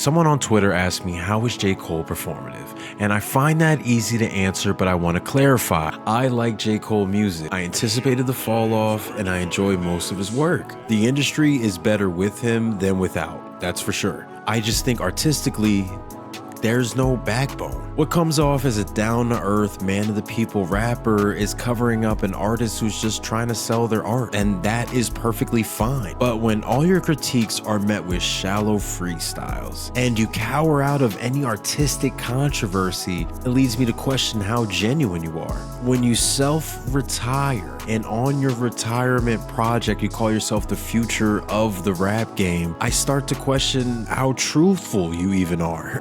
Someone on Twitter asked me, how is J. Cole performative? And I find that easy to answer, but I want to clarify. I like J. Cole music. I anticipated the fall off, and I enjoy most of his work. The industry is better with him than without, that's for sure. I just think artistically, there's no backbone. What comes off as a down-to-earth, man-of-the-people rapper is covering up an artist who's just trying to sell their art, and that is perfectly fine. But when all your critiques are met with shallow freestyles, and you cower out of any artistic controversy, it leads me to question how genuine you are. When you self-retire, and on your retirement project, you call yourself the future of the rap game, I start to question how truthful you even are.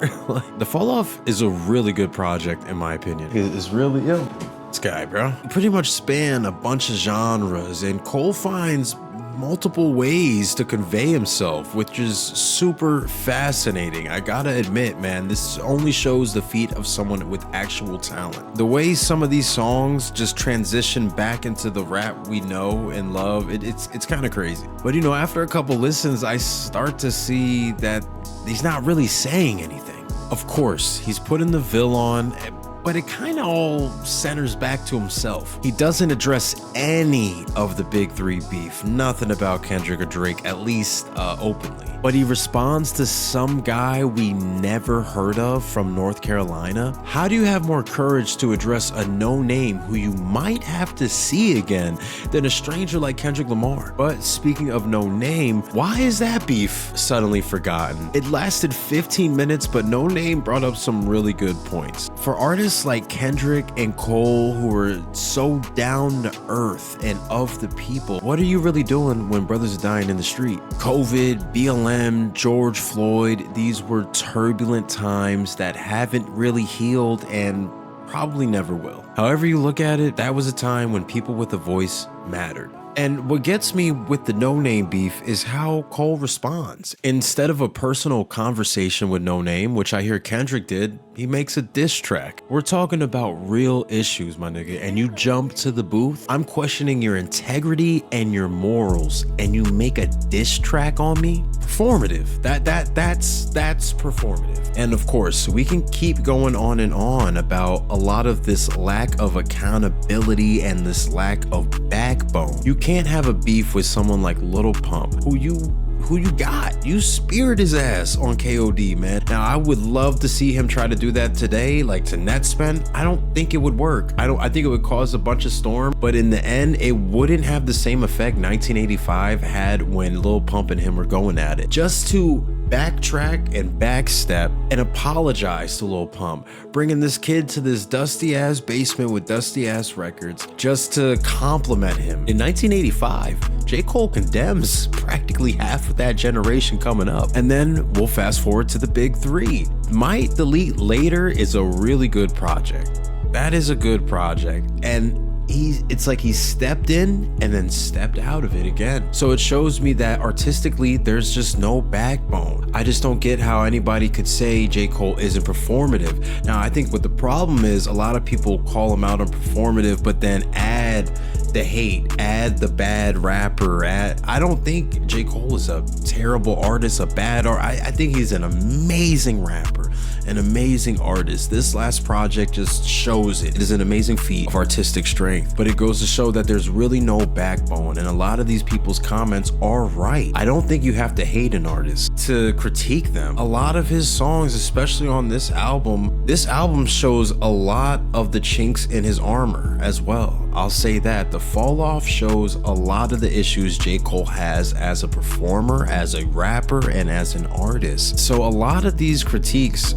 The Fall Off is a really good project, in my opinion. It's really ill. This guy, bro. Pretty much span a bunch of genres, and Cole finds multiple ways to convey himself, which is super fascinating. I gotta admit, man, this only shows the feat of someone with actual talent. The way some of these songs just transition back into the rap we know and love, it's kind of crazy. But you know, after a couple listens, I start to see that he's not really saying anything. Of course, he's putting the Vil on, but it kind of all centers back to himself. He doesn't address any of the big three beef, nothing about Kendrick or Drake, at least openly. But he responds to some guy we never heard of from North Carolina. How do you have more courage to address a no-name who you might have to see again than a stranger like Kendrick Lamar? But speaking of no name, why is that beef suddenly forgotten? It lasted 15 minutes, but No Name brought up some really good points. For artists like Kendrick and Cole, who are so down to earth and of the people, what are you really doing when brothers are dying in the street? COVID, BLM, George Floyd, these were turbulent times that haven't really healed and probably never will. However you look at it, that was a time when people with a voice mattered. And what gets me with the No Name beef is how Cole responds. Instead of a personal conversation with No Name, which I hear Kendrick did, he makes a diss track. We're talking about real issues, my nigga, and you jump to the booth. I'm questioning your integrity and your morals, and you make a diss track on me? Performative. That's performative. And of course, we can keep going on and on about a lot of this lack of accountability and this lack of backbone. You can't have a beef with someone like Lil Pump, who you got. You speared his ass on KOD, man. Now, I would love to see him try to do that today, like to Netspend. I don't think it would work. I think it would cause a bunch of storm, but in the end, it wouldn't have the same effect 1985 had when Lil Pump and him were going at it. Just to backtrack and backstep and apologize to Lil Pump, bringing this kid to this dusty ass basement with dusty ass records just to compliment him. In 1985, J. Cole condemns practically half of that generation coming up. And then we'll fast forward to the big three. Might Delete Later is a really good project. That is a good project. And it's like he stepped in and then stepped out of it again. So it shows me that artistically, there's just no backbone. I just don't get how anybody could say J. Cole isn't performative. Now, I think what the problem is, a lot of people call him out on performative, but then add the hate, add the bad rapper, I don't think J. Cole is a terrible artist, a bad artist. I think he's an amazing rapper, an amazing artist. This last project just shows it. It is an amazing feat of artistic strength, but it goes to show that there's really no backbone, and a lot of these people's comments are right. I don't think you have to hate an artist to critique them. A lot of his songs, especially on this album shows a lot of the chinks in his armor as well. I'll say that. The Fall Off shows a lot of the issues J. Cole has as a performer, as a rapper, and as an artist. So a lot of these critiques,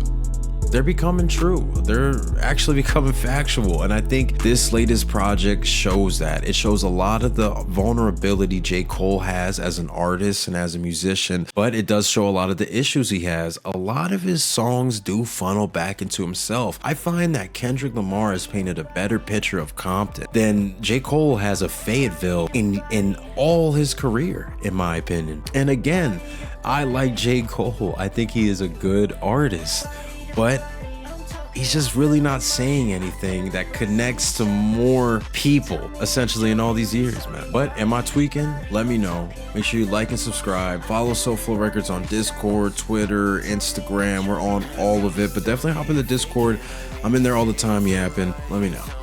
they're becoming true. They're actually becoming factual. And I think this latest project shows that. It shows a lot of the vulnerability J. Cole has as an artist and as a musician, but it does show a lot of the issues he has. A lot of his songs do funnel back into himself. I find that Kendrick Lamar has painted a better picture of Compton than J. Cole has of Fayetteville in all his career, in my opinion. And again, I like J. Cole. I think he is a good artist. But he's just really not saying anything that connects to more people, essentially, in all these years, man. But am I tweaking? Let me know. Make sure you like and subscribe. Follow SoFlo Records on Discord, Twitter, Instagram. We're on all of it, but definitely hop in the Discord. I'm in there all the time yapping. Let me know.